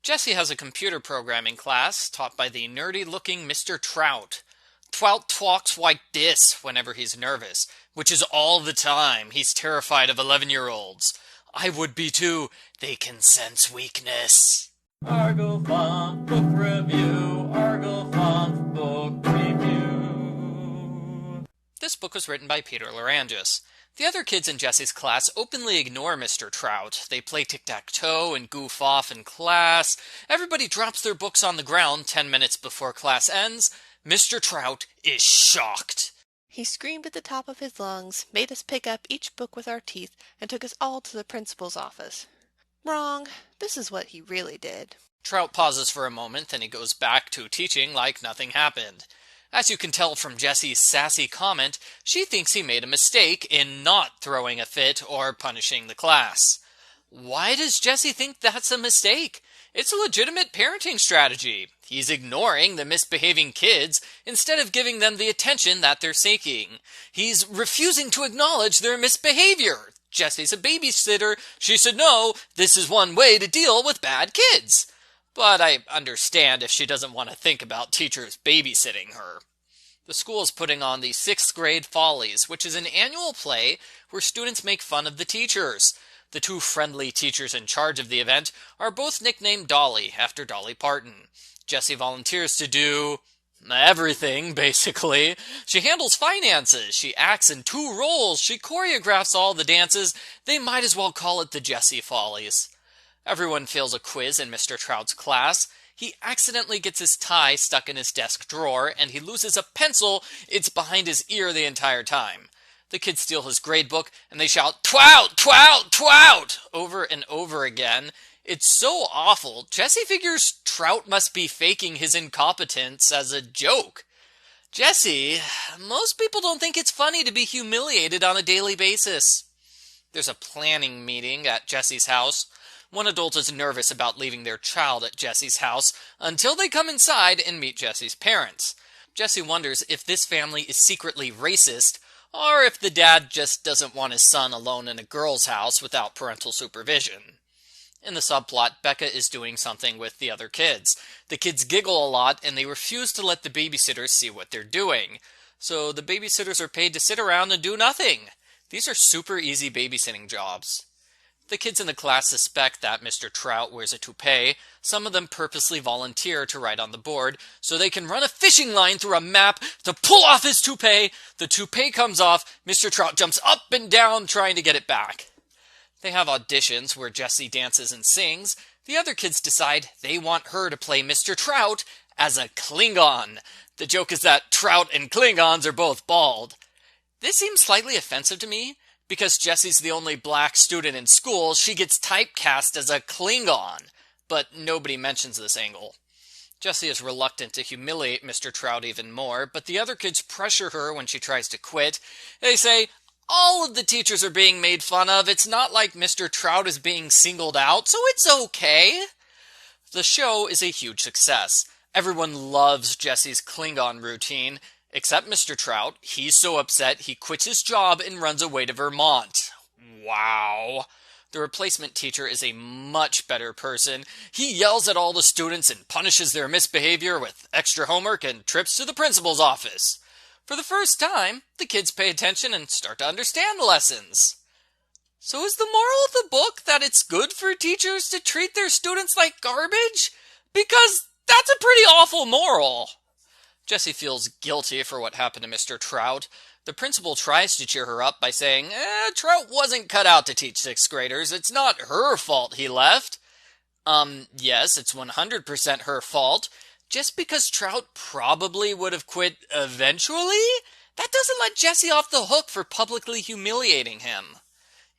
Jessi has a computer programming class taught by the nerdy-looking Mr. Trout. Trout talks like this whenever he's nervous, which is all the time. He's terrified of 11-year-olds. I would be too. They can sense weakness. Argo Font Book Review. Argo Font Book Review. This book was written by Peter Larangis. The other kids in Jessi's class openly ignore Mr. Trout. They play tic-tac-toe and goof off in class. Everybody drops their books on the ground 10 minutes before class ends. Mr. Trout is shocked. He screamed at the top of his lungs, made us pick up each book with our teeth, and took us all to the principal's office. Wrong. This is what he really did. Trout pauses for a moment, then he goes back to teaching like nothing happened. As you can tell from Jessi's sassy comment, she thinks he made a mistake in not throwing a fit or punishing the class. Why does Jessi think that's a mistake? It's a legitimate parenting strategy. He's ignoring the misbehaving kids instead of giving them the attention that they're seeking. He's refusing to acknowledge their misbehavior. Jessi's a babysitter. She should know this is one way to deal with bad kids. But I understand if she doesn't want to think about teachers babysitting her. The school is putting on the 6th grade Follies, which is an annual play where students make fun of the teachers. The two friendly teachers in charge of the event are both nicknamed Dolly, after Dolly Parton. Jessi volunteers to do everything, basically. She handles finances, she acts in 2 roles, she choreographs all the dances. They might as well call it the Jessi Follies. Everyone fails a quiz in Mr. Trout's class. He accidentally gets his tie stuck in his desk drawer, and he loses a pencil. It's behind his ear the entire time. The kids steal his gradebook, and they shout, "Twout! Twout! Twout!" over and over again. It's so awful. Jessi figures Trout must be faking his incompetence as a joke. Jessi, most people don't think it's funny to be humiliated on a daily basis. There's a planning meeting at Jessi's house. One adult is nervous about leaving their child at Jessi's house until they come inside and meet Jessi's parents. Jessi wonders if this family is secretly racist, or if the dad just doesn't want his son alone in a girl's house without parental supervision. In the subplot, Becca is doing something with the other kids. The kids giggle a lot, and they refuse to let the babysitters see what they're doing. So the babysitters are paid to sit around and do nothing. These are super easy babysitting jobs. The kids in the class suspect that Mr. Trout wears a toupee. Some of them purposely volunteer to write on the board so they can run a fishing line through a map to pull off his toupee. The toupee comes off. Mr. Trout jumps up and down trying to get it back. They have auditions where Jessi dances and sings. The other kids decide they want her to play Mr. Trout as a Klingon. The joke is that Trout and Klingons are both bald. This seems slightly offensive to me. Because Jessi's the only black student in school, she gets typecast as a Klingon. But nobody mentions this angle. Jessi is reluctant to humiliate Mr. Trout even more, but the other kids pressure her when she tries to quit. They say, all of the teachers are being made fun of. It's not like Mr. Trout is being singled out, so it's okay. The show is a huge success. Everyone loves Jessi's Klingon routine. Except Mr. Trout. He's so upset he quits his job and runs away to Vermont. Wow. The replacement teacher is a much better person. He yells at all the students and punishes their misbehavior with extra homework and trips to the principal's office. For the first time, the kids pay attention and start to understand the lessons. So is the moral of the book that it's good for teachers to treat their students like garbage? Because that's a pretty awful moral. Jessi feels guilty for what happened to Mr. Trout. The principal tries to cheer her up by saying, Trout wasn't cut out to teach 6th graders. It's not her fault he left. Yes, it's 100% her fault. Just because Trout probably would have quit eventually, that doesn't let Jessi off the hook for publicly humiliating him.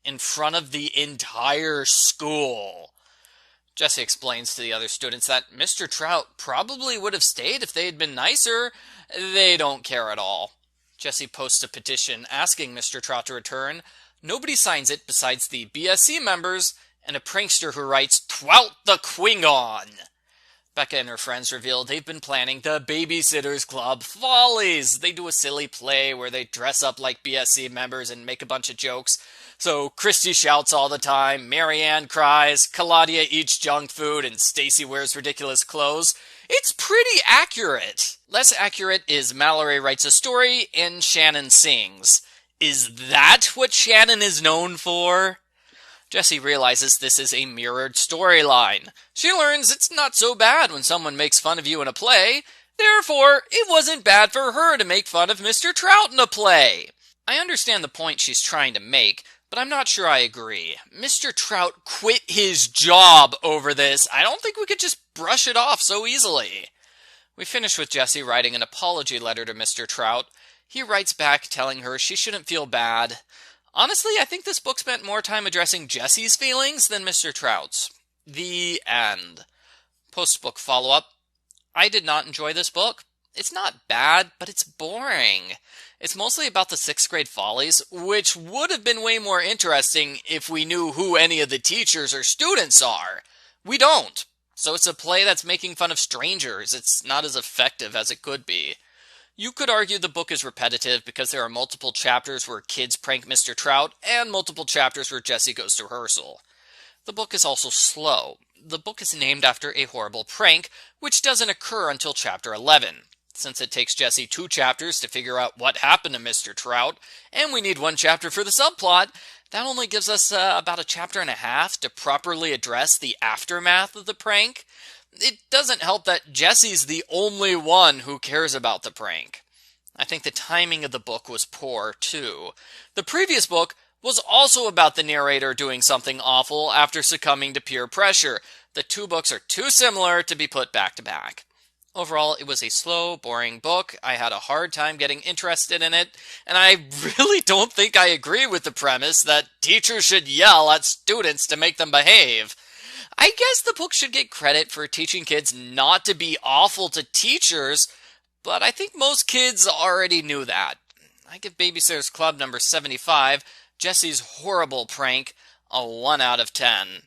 In front of the entire school. Jessi explains to the other students that Mr. Trout probably would have stayed if they had been nicer. They don't care at all. Jessi posts a petition asking Mr. Trout to return. Nobody signs it besides the BSC members and a prankster who writes, "Twout the Klingon." Becca and her friends reveal they've been planning the Babysitters Club Follies. They do a silly play where they dress up like BSC members and make a bunch of jokes. So Christy shouts all the time, Marianne cries, Claudia eats junk food, and Stacy wears ridiculous clothes. It's pretty accurate. Less accurate is Mallory writes a story and Shannon sings. Is that what Shannon is known for? Jessi realizes this is a mirrored storyline. She learns it's not so bad when someone makes fun of you in a play. Therefore, it wasn't bad for her to make fun of Mr. Trout in a play. I understand the point she's trying to make, but I'm not sure I agree. Mr. Trout quit his job over this. I don't think we could just brush it off so easily. We finish with Jessi writing an apology letter to Mr. Trout. He writes back telling her she shouldn't feel bad. Honestly, I think this book spent more time addressing Jessi's feelings than Mr. Trout's. The end. Post-book follow-up. I did not enjoy this book. It's not bad, but it's boring. It's mostly about the 6th grade follies, which would have been way more interesting if we knew who any of the teachers or students are. We don't. So it's a play that's making fun of strangers. It's not as effective as it could be. You could argue the book is repetitive because there are multiple chapters where kids prank Mr. Trout and multiple chapters where Jessi goes to rehearsal. The book is also slow. The book is named after a horrible prank, which doesn't occur until chapter 11. Since it takes Jessi 2 chapters to figure out what happened to Mr. Trout, and we need 1 chapter for the subplot, that only gives us about a chapter and a half to properly address the aftermath of the prank. It doesn't help that Jessi's the only one who cares about the prank. I think the timing of the book was poor, too. The previous book was also about the narrator doing something awful after succumbing to peer pressure. The 2 books are too similar to be put back to back. Overall, it was a slow, boring book. I had a hard time getting interested in it, and I really don't think I agree with the premise that teachers should yell at students to make them behave. I guess the book should get credit for teaching kids not to be awful to teachers, but I think most kids already knew that. I give Babysitters Club number 75, Jessi's horrible prank, a 1 out of 10.